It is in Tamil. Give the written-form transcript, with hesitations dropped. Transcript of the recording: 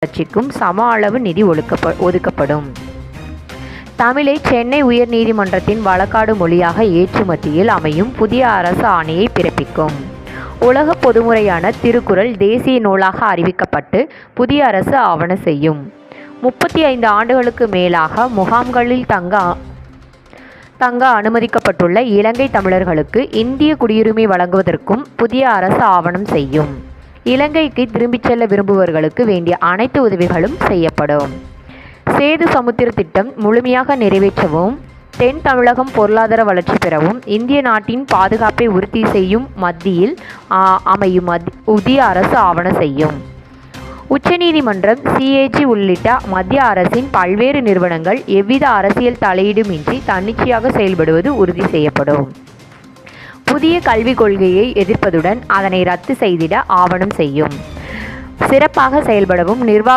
வளர்ச்சிக்கும் சம அளவு நிதி ஒதுக்கப்படும். தமிழை சென்னை உயர்நீதிமன்றத்தின் வழக்காடு மொழியாக ஏற்றுமதியில் அமையும் புதிய அரசு ஆணையை பிறப்பிக்கும். உலக பொதுமுறையான திருக்குறள் தேசிய நூலாக அறிவிக்கப்பட்டு புதிய அரசு ஆவண செய்யும். 35 ஆண்டுகளுக்கு மேலாக முகாம்களில் தங்க அனுமதிக்கப்பட்டுள்ள இலங்கை தமிழர்களுக்கு இந்திய குடியுரிமை வழங்குவதற்கும் புதிய அரசு ஆவணம் செய்யும். இலங்கைக்கு திரும்பிச் செல்ல விரும்புபவர்களுக்கு வேண்டிய அனைத்து உதவிகளும் செய்யப்படும். சேது சமுத்திர திட்டம் முழுமையாக நிறைவேற்றவும் தென் தமிழகம் பொருளாதார வளர்ச்சி பெறவும் இந்திய நாட்டின் பாதுகாப்பை உறுதி செய்யும் மத்தியில் அமையும் புதிய அரசு ஆவண செய்யும். உச்சநீதிமன்றம், CAG உள்ளிட்ட மத்திய அரசின் பல்வேறு நிறுவனங்கள் எவ்வித அரசியல் தலையீடுமின்றி தன்னிச்சையாக செயல்படுவது உறுதி செய்யப்படும். புதிய கல்விக் கொள்கையை எதிர்ப்பதுடன் அதனை ரத்து செய்திட ஆவணம் செய்யும். சிறப்பாக செயல்படவும் நிர்வாக